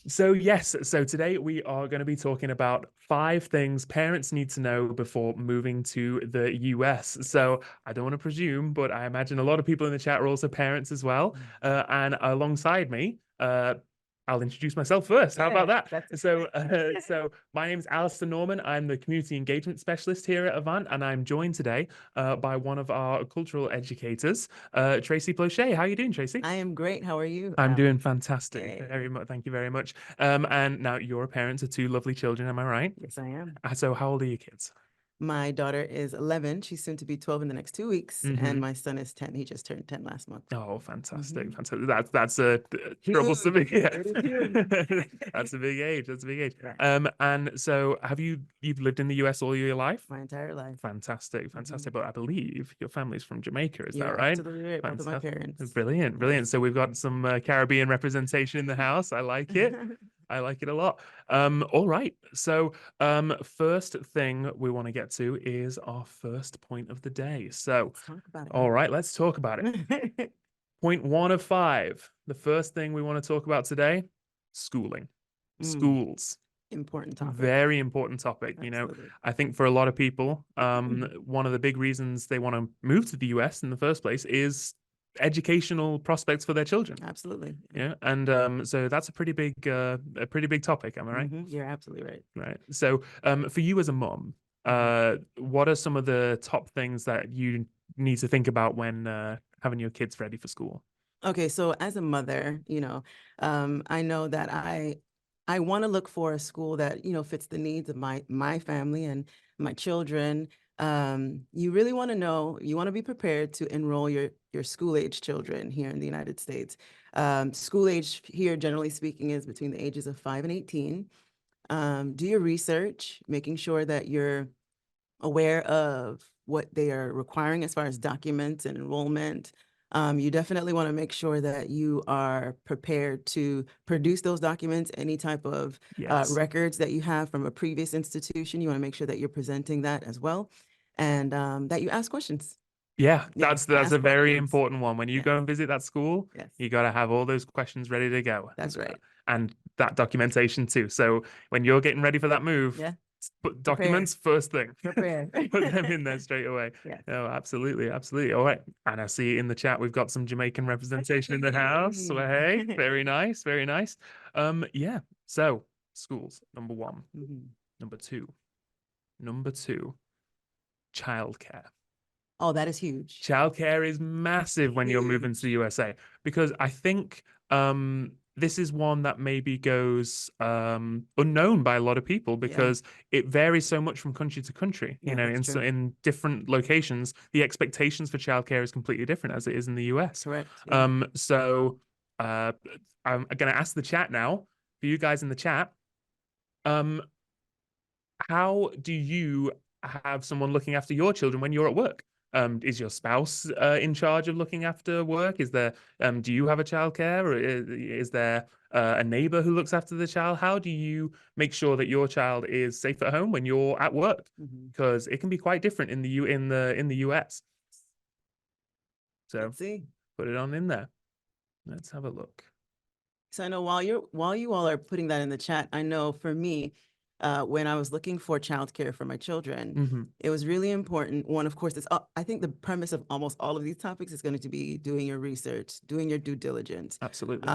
So yes, so today we are going to be talking about 5 things parents need to know before moving to the US. So I don't want to presume, but I imagine a lot of people in the chat are also parents as well. And alongside me, I'll introduce myself first. How about that? So my name is Alistair Norman. I'm the community engagement specialist here at Avant, and I'm joined today by one of our cultural educators, Tracy Plochet. How are you doing, Tracy? I am great. How are you? I'm doing fantastic. Yay. Very much. Thank you very much. And now you're a parent of 2 lovely children, am I right? Yes, I am. So how old are your kids? My daughter is 11. She's soon to be 12 in the next 2 weeks. Mhm. And my son is 10. He just turned 10 last month. Oh, fantastic. Mhm. Fantastic. That's a troublesome. Yeah. It is huge. That's a big age. That's a big age. Yeah. And so you've lived in the US all your life? My entire life. Fantastic, fantastic. But I believe your family's from Jamaica, is that You're right? absolutely right. Both of my parents. Brilliant, brilliant. So we've got some Caribbean representation in the house. I like it. I like it a lot. All right. So first thing we want to get to is our first point of the day. So Let's talk about it. all right, let's talk about it. Point 1 of 5. The first thing we want to talk about today, schooling. Schools. Important topic. Very important topic. Absolutely. You know, I think for a lot of people, one of the big reasons they want to move to the US in the first place is educational prospects for their children. Absolutely. Yeah, and so that's a pretty big topic. Am I right? You're absolutely right. Right. So, for you as a mom, what are some of the top things that you need to think about when having your kids ready for school? Okay, so as a mother, I know that I want to look for a school that, fits the needs of my family and my children. You really want to know, you want to be prepared to enroll your school age children here in the United States. School age here, generally speaking, is between the ages of 5 and 18. Do your research, making sure that you're aware of what they are requiring as far as documents and enrollment. You definitely want to make sure that you are prepared to produce those documents, any type of records that you have from a previous institution. You want to make sure that you're presenting that as well, and that you ask questions. Yeah, that's a very important one. When you Yes. go and visit that school, Yes. you got to have all those questions ready to go. That's right. And that documentation too. So when you're getting ready for that move, Yeah. put documents first thing. Prepare. Put them in there straight away. Yes. Oh, absolutely, absolutely. All right. And I see in the chat we've got some Jamaican representation in the house. So, hey, very nice, very nice. Yeah. So schools, number 1. Number 2. Number 2, childcare. Oh, that is huge. Childcare is massive when you're moving to the USA, because I think this is one that maybe goes unknown by a lot of people, because it varies so much from country to country. You know, in different locations, the expectations for childcare is completely different as it is in the US. Correct. So I'm going to ask the chat now, for you guys in the chat, how do you have someone looking after your children when you're at work? Is your spouse in charge of looking after work? Is there do you have a childcare, or is there a neighbor who looks after the child? How do you make sure that your child is safe at home when you're at work? Because it can be quite different in the US. So Let's see. Put it on in there. Let's have a look. So I know while you all are putting that in the chat, I know for me, when I was looking for childcare for my children, it was really important. One, of course, I think the premise of almost all of these topics is going to be doing your research, doing your due diligence. Absolutely.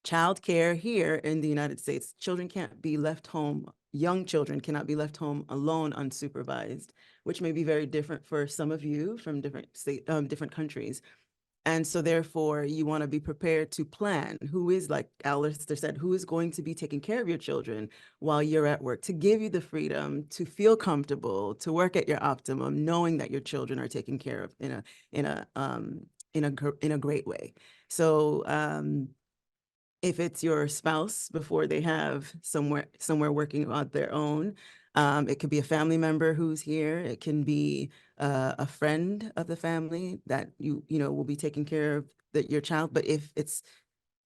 Childcare here in the United States, children can't be left home. Young children cannot be left home alone, unsupervised, which may be very different for some of you from different countries. And so therefore, you want to be prepared to plan who is, like Alistair said, who is going to be taking care of your children while you're at work, to give you the freedom to feel comfortable, to work at your optimum, knowing that your children are taken care of in a great way. So if it's your spouse before they have somewhere working on their own, it could be a family member who's here. It can be a friend of the family that you will be taking care of your child. But if it's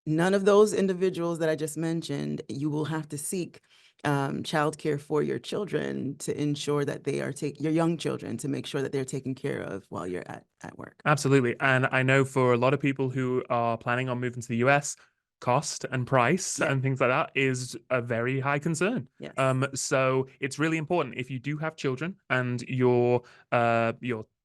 none of those individuals that I just mentioned, you will have to seek childcare for your children to ensure that they are your young children, to make sure that they're taken care of while you're at work. Absolutely. And I know for a lot of people who are planning on moving to the US, cost and price Yeah. and things like that is a very high concern. Yes. So it's really important if you do have children and your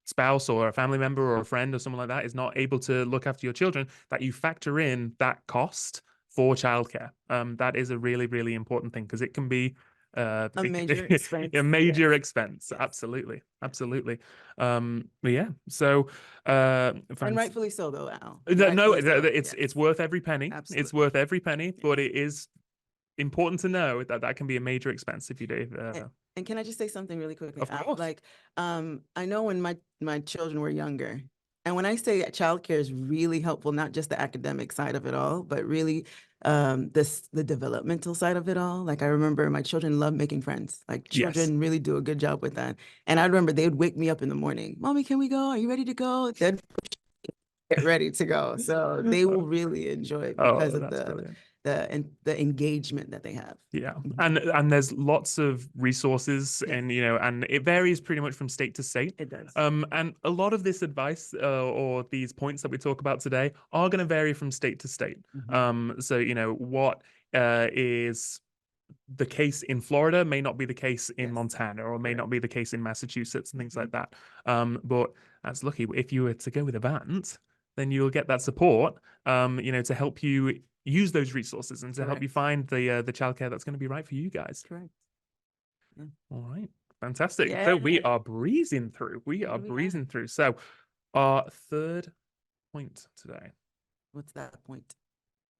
spouse or a family member or a friend or someone like that is not able to look after your children, that you factor in that cost for childcare. That is a really, really important thing because it can be A major expense. a major Yes. expense. Yes. Absolutely. Absolutely. But yeah, so And rightfully so, though, Al. no, Rightfully so. it's Yes. worth every penny. It's Absolutely. worth every penny, Yes. but it is important to know that that can be a major expense if you do. And can I just say something really quickly? Of course. Like, I know when my children were younger, and when I say childcare is really helpful, not just the academic side of it all, but really the developmental side of it all. Like I remember my children love making friends. Like Yes. children really do a good job with that. And I remember they would wake me up in the morning. Mommy, can we go? Are you ready to go? They'd get ready to go. So they will really enjoy it because Oh, of that's brilliant. the engagement that they have. Yeah, Mhm. and there's lots of resources, Yes. and and it varies pretty much from state to state. It does. And a lot of this advice or these points that we talk about today are going to vary from state to state. Mhm. So what is the case in Florida may not be the case in Yes. Montana, or may not Correct. be the case in Massachusetts and things like Mhm. that. But that's lucky. If you were to go with Avant, then you'll get that support, to help you use those resources and to help you Correct. find the childcare that's going to be right for you guys. Correct. Yeah. All right. Fantastic. Yeah. So we are breezing through. We Yeah, are we breezing are. through. So our third point today, What's that point?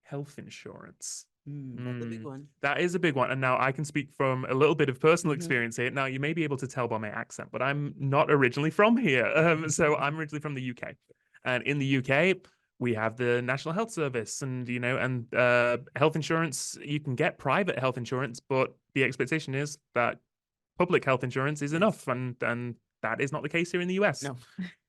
health insurance. That's a big one. That is a big one. And now I can speak from a little bit of personal Mhm. experience here. Now, you may be able to tell by my accent, but I'm not originally from here. So I'm originally from the UK. And in the UK, we have the National Health Service and, health insurance. You can get private health insurance, but the expectation is that public health insurance is Yes. enough. And that is not the case here in the US. No.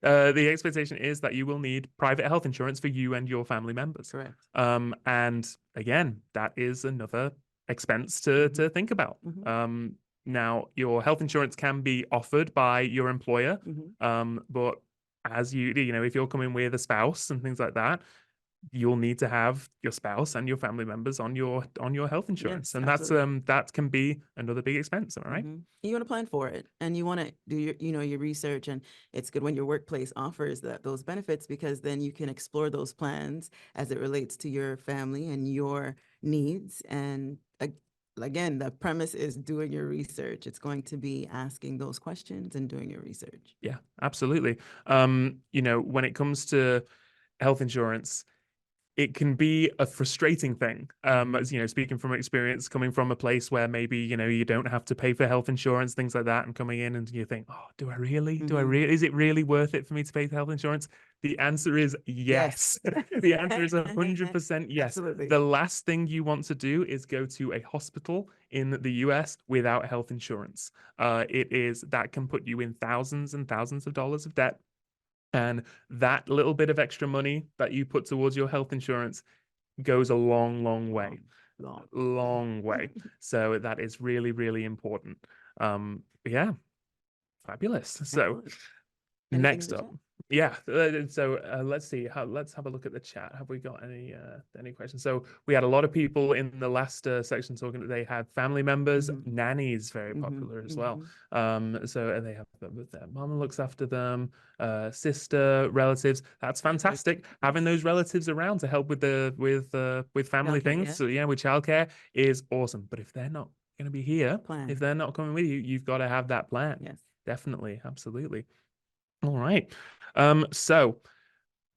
The expectation is that you will need private health insurance for you and your family members. Correct. And again, that is another expense to Mhm. think about. Mhm. Now, your health insurance can be offered by your employer, Mhm. but as if you're coming with a spouse and things like that, you'll need to have your spouse and your family members on your health insurance, Yes, and absolutely. that can be another big expense. All right. You want to plan for it, and you want to do your research, and it's good when your workplace offers those benefits, because then you can explore those plans as it relates to your family and your needs. And again, the premise is doing your research. It's going to be asking those questions and doing your research. Yeah, absolutely. When it comes to health insurance, it can be a frustrating thing. As speaking from experience, coming from a place where maybe you don't have to pay for health insurance, things like that, and coming in and you think, oh, do I really? Is it really worth it for me to pay for health insurance? The answer is yes. The answer is 100% yes. Absolutely. The last thing you want to do is go to a hospital in the US without health insurance. That can put you in thousands and thousands of dollars of debt. And that little bit of extra money that you put towards your health insurance goes a long, long way. Long way. So that is really, really important. Yeah, fabulous. So next up, yeah. Let's see. Let's have a look at the chat. Have we got any questions? So we had a lot of people in the last section talking that they had family members. Nannies very popular as well. So they have their mom looks after them, sister, relatives. That's fantastic. Having those relatives around to help with family Childcare, things. yeah. So yeah, with childcare is awesome. But if they're not going to be here, Plan. if they're not coming with you, you've got to have that plan. Yes. Definitely, absolutely. All right. So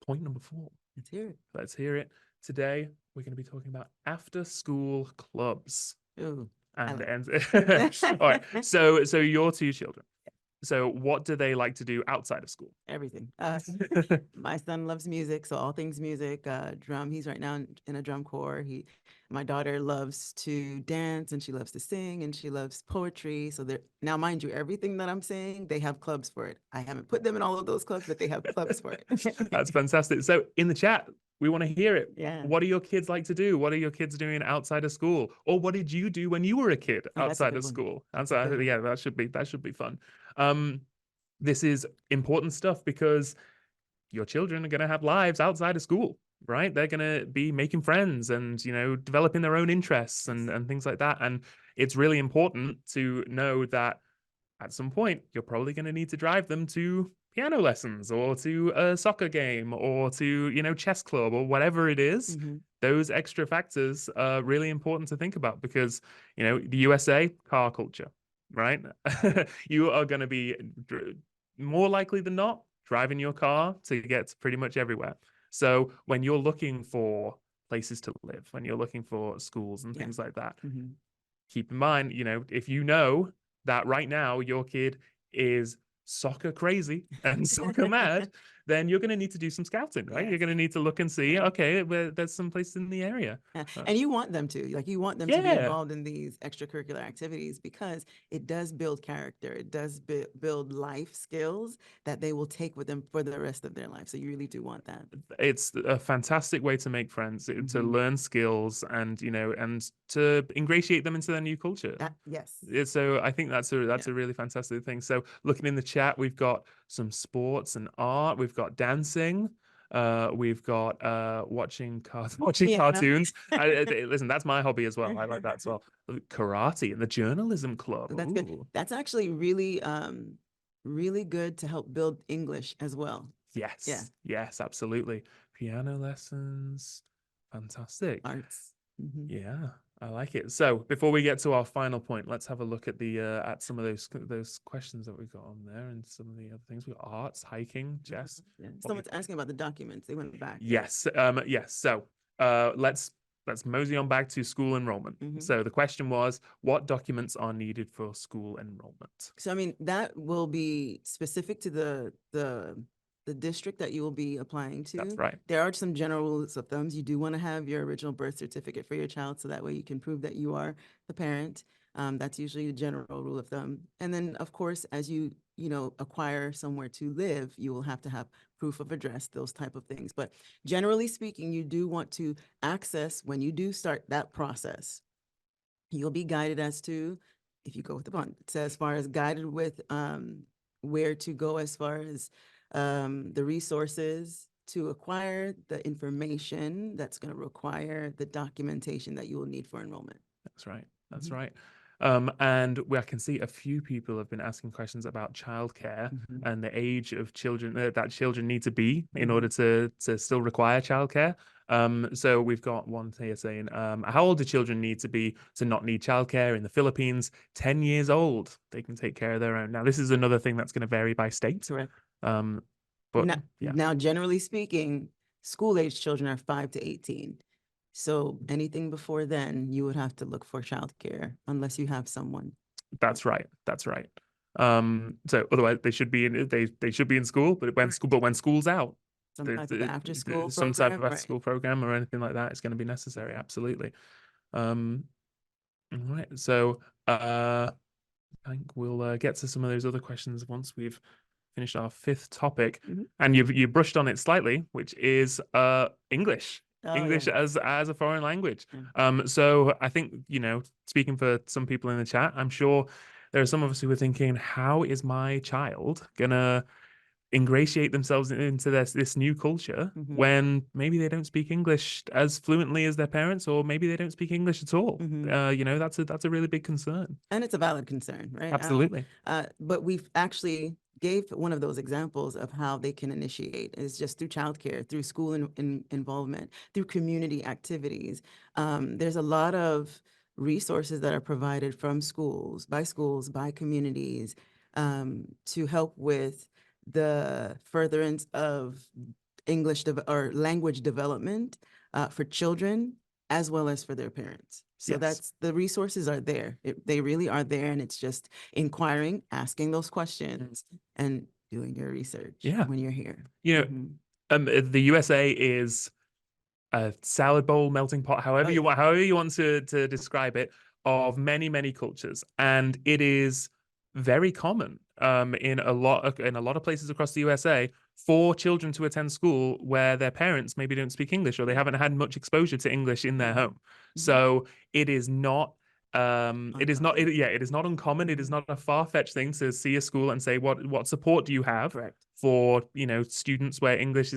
point number 4. Let's hear it. Let's hear it. Today we're going to be talking about after school clubs. Ooh, all right. So your 2 children. So what do they like to do outside of school? Everything. My son loves music, so all things music, drum. He's right now in a drum corps. My daughter loves to dance, and she loves to sing, and she loves poetry. So now, mind you, everything that I'm saying, they have clubs for it. I haven't put them in all of those clubs, but they have clubs for it. That's fantastic. So in the chat, we want to hear it. Yeah. What do your kids like to do? What are your kids doing outside of school? Or what did you do when you were a kid outside of school? Yeah, that should be fun. This is important stuff because your children are going to have lives outside of school. right? They're going to be making friends and, developing their own interests and things like that. And it's really important to know that at some point, you're probably going to need to drive them to piano lessons or to a soccer game or to, chess club or whatever it is. Mm-hmm. Those extra factors are really important to think about because, the USA, car culture, right? You are going to be more likely than not driving your car to get pretty much everywhere. So when you're looking for places to live, when you're looking for schools and things like that, Mm-hmm. keep in mind, if you know that right now your kid is soccer crazy and soccer mad, then you're going to need to do some scouting, right? You're Yes. going to need to look and see, okay, there's some places in the area. And you want them to, like, you want them to be Yeah, involved in these extracurricular activities because it does build character. It does build life skills that they will take with them for the rest of their life. So you really do want that. it's a fantastic way to make friends, to Mhm. learn skills and, and to ingratiate them into their new culture. Yes. So I think that's Yeah. a really fantastic thing. So looking in the chat, we've got some sports and art, we've got dancing, we've got watching Piano. cartoons. Listen, that's my hobby as well. I like that as well. Karate and the journalism club. That's good. Ooh. That's actually really good to help build English as well. Yeah. Yes, absolutely. Piano lessons, fantastic. Arts. Mhm. Yeah, I like it. So before we get to our final point, let's have a look at the at some of those questions that we've got on there and some of the other things. We've got arts, hiking, chess. Yeah. What Someone's asking about the documents. They went back. Yes, yes. So let's mosey on back to school enrollment. Mhm. So the question was, what documents are needed for school enrollment? So, I mean, that will be specific to the district that you will be applying to. That's right. There are some general rules of thumbs. You do want to have your original birth certificate for your child, so that way you can prove that you are the parent. That's usually the general rule of thumb. And then, of course, as you acquire somewhere to live, you will have to have proof of address, those type of things. But generally speaking, you do want to access, when you do start that process, you'll be guided as to, if you go with the bond, so as far as guided with where to go as far as the resources to acquire the information that's going to require the documentation that you will need for enrollment. That's right. That's Mhm. right. And I can see a few people have been asking questions about childcare Mhm. and the age of children that children need to be in Mhm. order to still require childcare. So we've got one here saying, how old do children need to be to not need childcare in the Philippines? 10 years old, they can take care of their own. Now, this is another thing that's going to vary by state. Correct. Um, but yeah, Now, generally speaking, school-age children are 5 to 18. So anything before then, you would have to look for childcare unless you have someone. that's right. That's right. So otherwise they should be in they should be in school, but when school's out, Some type of after-school some type of program, after right? school program or anything like that is going to be necessary. Absolutely. Um, all right. So I think we'll get to some of those other questions once we've finished our fifth topic. Mhm. And you brushed on it slightly, which is English. Oh, English yeah. as a foreign language. Yeah. So I think, speaking for some people in the chat, I'm sure there are some of us who are thinking, how is my child gonna ingratiate themselves into this new culture Mhm. when maybe they don't speak English as fluently as their parents, or maybe they don't speak English at all? Mhm. That's a really big concern. And it's a valid concern, right? Absolutely. But we've actually gave one of those examples of how they can initiate is just through childcare, through school involvement, through community activities. There's a lot of resources that are provided from schools, by communities, to help with the furtherance of or language development for children as well as for their parents. So Yes. the resources are there. They really are there. And it's just inquiring, asking those questions, and doing your research Yeah. when you're here. The USA is a salad bowl, melting pot, Oh, yeah. however you want to describe it, of many, many cultures. And it is very common in a lot of places across the USA for children to attend school where their parents maybe don't speak English or they haven't had much exposure to English in their home. So it is not it is not uncommon. It is not a far-fetched thing to see a school and say, what support do you have Correct. for students where English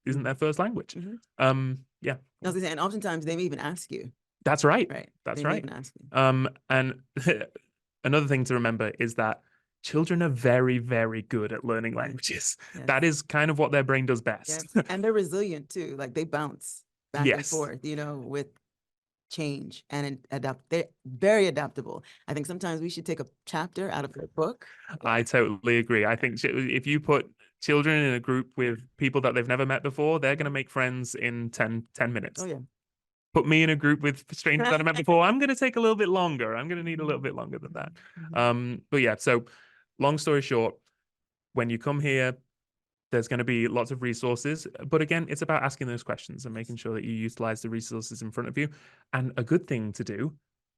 isn't their first language. Yeah. I was gonna say, and oftentimes they may even ask you. That's right. Right. That's They may right. even ask you. And another thing to remember is that children are very, very good at learning languages. Yes. That is kind of what their brain does best. Yes. And they're resilient too. Like they bounce back and Yes. forth, you know, with change and adapt. They're very adaptable. I think sometimes we should take a chapter out of their book. I totally agree. I think if you put children in a group with people that they've never met before, they're going to make friends in 10 minutes. Oh, yeah. Put me in a group with strangers that I met before, I'm going to take a little bit longer. I'm going to need a little bit longer than that. But yeah, so long story short, when you come here, there's going to be lots of resources. But again, it's about asking those questions and making sure that you utilize the resources in front of you. And a good thing to do,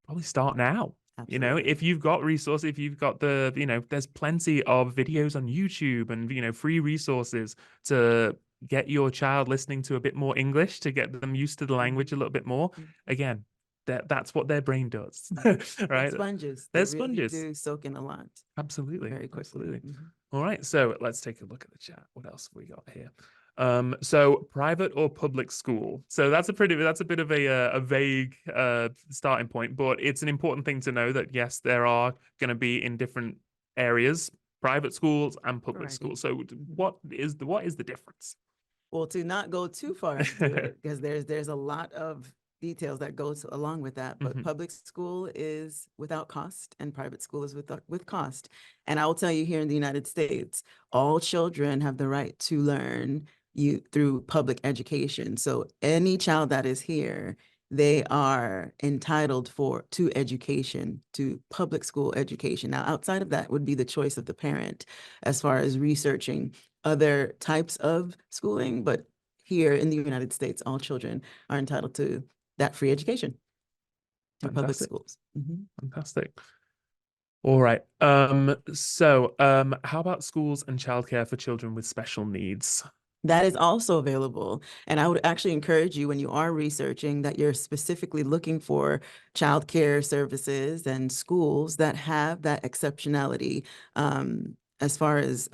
probably start now. Absolutely. You know, if you've got resources, if you've got the, you know, there's plenty of videos on YouTube and, you know, free resources to get your child listening to a bit more English, to get them used to the language a little bit more. Again, that's what their brain does, right? They're sponges. They're They sponges. really do soak in a lot. Absolutely. Very quickly. Absolutely. All right, so let's take a look at the chat. What else have we got here? So private or public school. So that's a bit of a vague starting point, but it's an important thing to know that yes, there are going to be in different areas, private schools and public schools. So what is the difference? Well, to not go too far into it, because there's a lot of details that goes along with that, but public school is without cost and private school is with cost. And I will tell you, here in the United States, all children have the right to learn through public education. So any child that is here, they are entitled to education, to public school education. Now, outside of that would be the choice of the parent as far as researching other types of schooling, but here in the United States, all children are entitled to that free education through public schools. Fantastic. All right. So how about schools and childcare for children with special needs? That is also available. And I would actually encourage you, when you are researching, that you're specifically looking for childcare services and schools that have that exceptionality as far as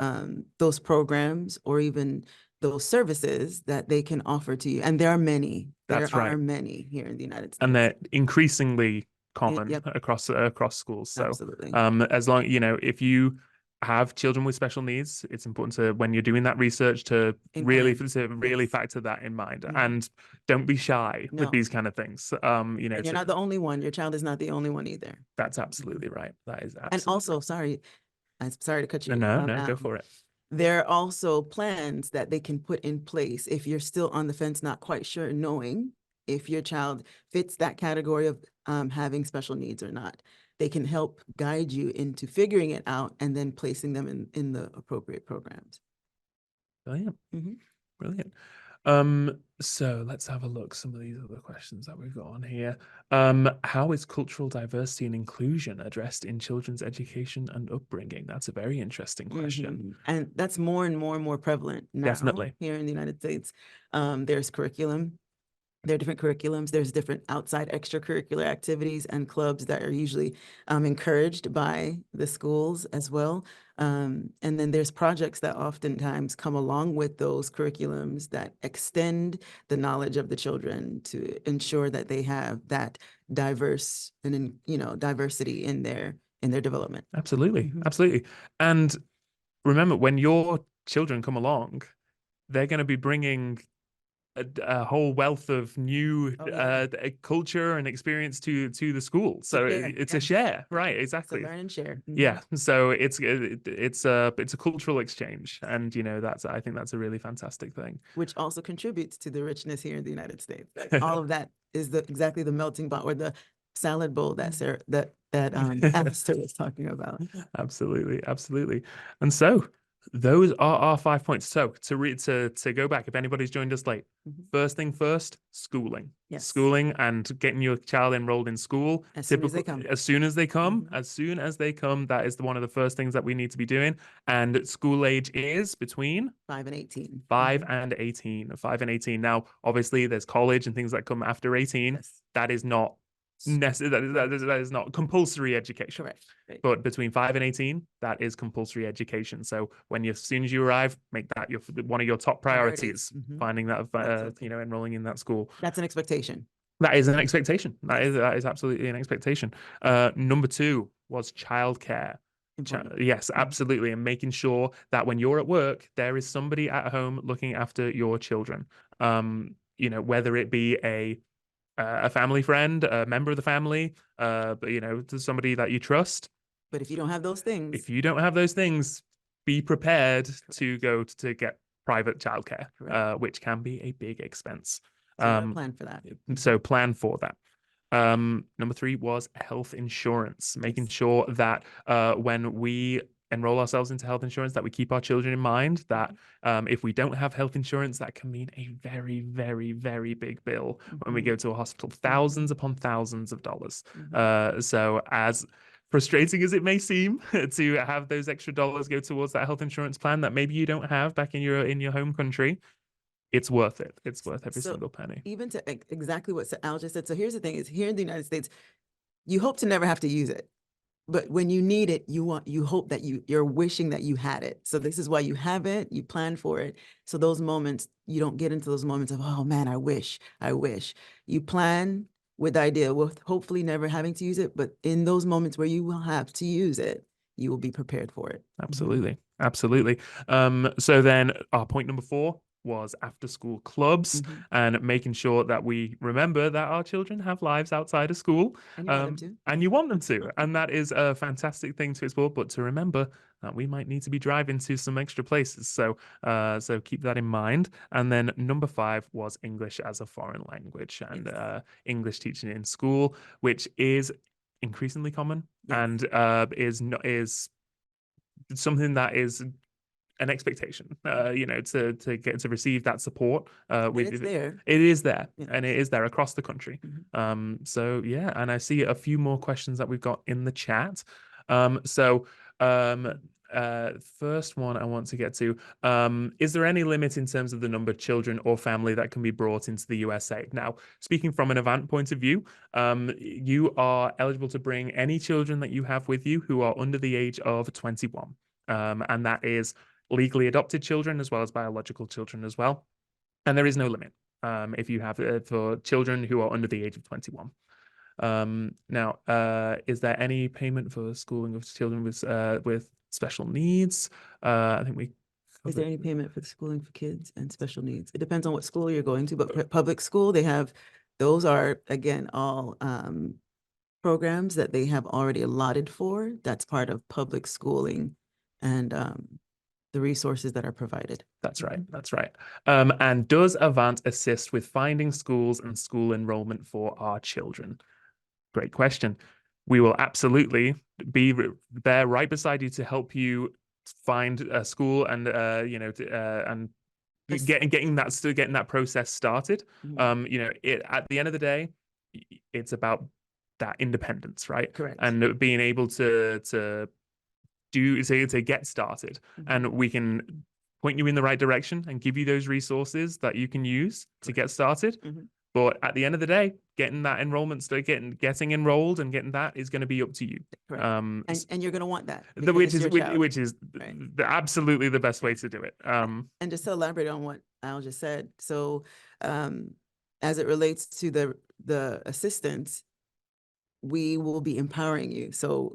those programs or even those services that they can offer to you. And there are many. There are many here in the United States. And they're increasingly common across schools. So absolutely. As long, you know, if you have children with special needs, it's important to, when you're doing that research, to really factor that in mind. And don't be shy with these kind of things. You know, and you're not the only one. Your child is not the only one either. That's absolutely right. That is absolutely. And also, sorry, I'm sorry to cut you. No, go for it. There are also plans that they can put in place if you're still on the fence, not quite sure, knowing if your child fits that category of having special needs or not. They can help guide you into figuring it out and then placing them in the appropriate programs. Brilliant. Brilliant. So let's have a look. Some of these other questions that we've got on here. How is cultural diversity and inclusion addressed in children's education and upbringing? That's a very interesting question. And that's more and more prevalent now. Definitely. Here in the United States. There's curriculum. There are different curriculums. There's different outside extracurricular activities and clubs that are usually encouraged by the schools as well. And then there's projects that oftentimes come along with those curriculums that extend the knowledge of the children to ensure that they have that diverse and, you know, diversity in their development. Absolutely. Absolutely. And remember, when your children come along, they're going to be bringing a whole wealth of new culture and experience to the school. So it's a share, right? Exactly. It's a learn and share. Yeah. So it's a cultural exchange, and you know, I think that's a really fantastic thing. Which also contributes to the richness here in the United States. All of that is exactly the melting pot or the salad bowl that Alistair was talking about. Absolutely, absolutely. And so those are our 5 points. So to go back, if anybody's joined us late, first thing first, schooling. Yes. Schooling and getting your child enrolled in school. As soon as they come. As soon as they come, that is one of the first things that we need to be doing. And school age is between 5 and 18. 5 and 18. 5 and 18. Now, obviously, there's college and things that come after 18. Yes. That is not that is not compulsory education. Correct. Right. But between 5 and 18, that is compulsory education. So as soon as you arrive, make that one of your top priorities, finding that, enrolling in that school. That's an expectation. That is an expectation. That is absolutely an expectation. Number 2 was childcare. Yes, absolutely. And making sure that when you're at work, there is somebody at home looking after your children. Whether it be a family friend, a member of the family, to somebody that you trust. But if you don't have those things, be prepared to go to get private childcare, which can be a big expense. So plan for that. So plan for that. Number 3 was health insurance, making sure that when we enroll ourselves into health insurance, that we keep our children in mind, that if we don't have health insurance, that can mean a very, very, very big bill when we go to a hospital, thousands upon thousands of dollars. So as frustrating as it may seem to have those extra dollars go towards that health insurance plan that maybe you don't have back in your home country, it's worth it. It's worth every single penny. Even to exactly what Al just said. So here's the thing: is here in the United States, you hope to never have to use it, but when you need it, you hope that you're wishing that you had it. So this is why you have it. You plan for it. So those moments, you don't get into those moments of, oh man, I wish. You plan with the idea of hopefully never having to use it, but in those moments where you will have to use it, you will be prepared for it. Absolutely. Absolutely. So then our point number 4 was after school clubs and making sure that we remember that our children have lives outside of school. And you want them to. And you want them to. And that is a fantastic thing to explore, but to remember that we might need to be driving to some extra places. So keep that in mind. And then number 5 was English as a foreign language and English teaching in school, which is increasingly common and is something that is an expectation, to get to receive that support. It's there. It is there, and it is there across the country. So yeah, and I see a few more questions that we've got in the chat. First one I want to get to, is there any limit in terms of the number of children or family that can be brought into the USA? Now, speaking from an Avant point of view, you are eligible to bring any children that you have with you who are under the age of 21. And that is legally adopted children as well as biological children as well. And there is no limit if you have for children who are under the age of 21. Now, is there any payment for schooling of children with special needs? I think we. Is there any payment for the schooling for kids and special needs? It depends on what school you're going to, but public school, those are, again, all programs that they have already allotted for. That's part of public schooling and the resources that are provided. That's right. That's right. And does Avant assist with finding schools and school enrollment for our children? Great question. We will absolutely be there right beside you to help you find a school and getting that process started. At the end of the day, it's about that independence, right? Correct. And being able to get started, and we can point you in the right direction and give you those resources that you can use to get started. But at the end of the day, getting that enrollment, getting enrolled and getting that is going to be up to you. And you're going to want that. Which is absolutely the best way to do it. And just to elaborate on what Al just said, so as it relates to the assistance, we will be empowering you. So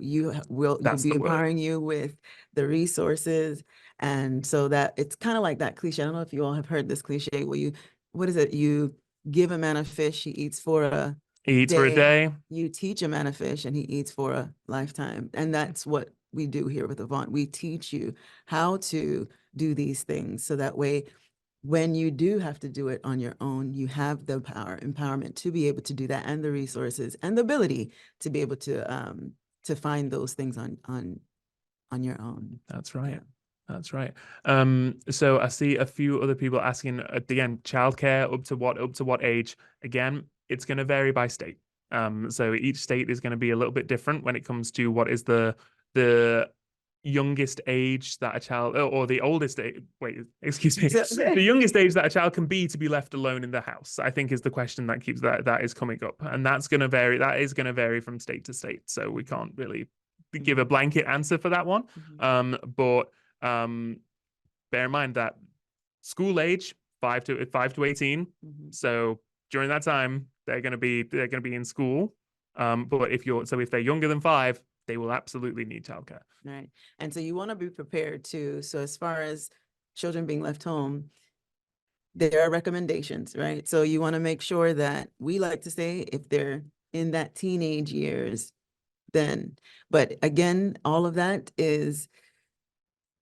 we'll be empowering you with the resources. And so that it's kind of like that cliche. I don't know if you all have heard this cliche where you give a man a fish, he eats for a day. You teach a man a fish and he eats for a lifetime. And that's what we do here with Avant. We teach you how to do these things. So that way, when you do have to do it on your own, you have the empowerment to be able to do that, and the resources and the ability to be able to find those things on your own. That's right. Yeah. That's right. So I see a few other people asking again, childcare up to what age? Again, it's going to vary by state. So each state is going to be a little bit different when it comes to what is the youngest age that a child, or the oldest age, wait, excuse me, So, the youngest age that a child can be to be left alone in the house, I think is the question that keeps that is coming up. And that's going to vary. That is going to vary from state to state. So we can't really give a blanket answer for that one. But bear in mind that school age, 5 to 18. So during that time, they're going to be in school. But if they're younger than 5, they will absolutely need childcare. Right. And so you want to be prepared too. So as far as children being left home, there are recommendations, right? So you want to make sure that, we like to say, if they're in that teenage years, then, but again, all of that is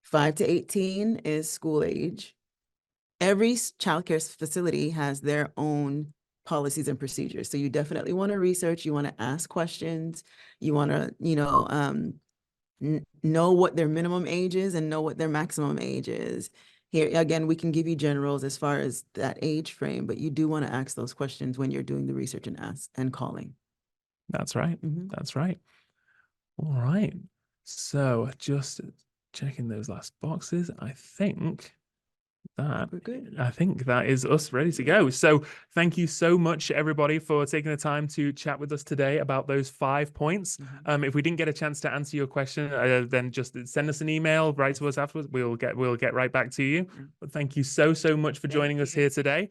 5 to 18 is school age. Every childcare facility has their own policies and procedures. So you definitely want to research, you want to ask questions, you want to, know what their minimum age is and know what their maximum age is. Here, again, we can give you generals as far as that age frame, but you do want to ask those questions when you're doing the research and calling. That's right. That's right. All right. So just checking those last boxes. I think that is us ready to go. So thank you so much, everybody, for taking the time to chat with us today about those 5 points. If we didn't get a chance to answer your question, then just send us an email, write to us afterwards. We'll get right back to you. But thank you so much for joining us here today.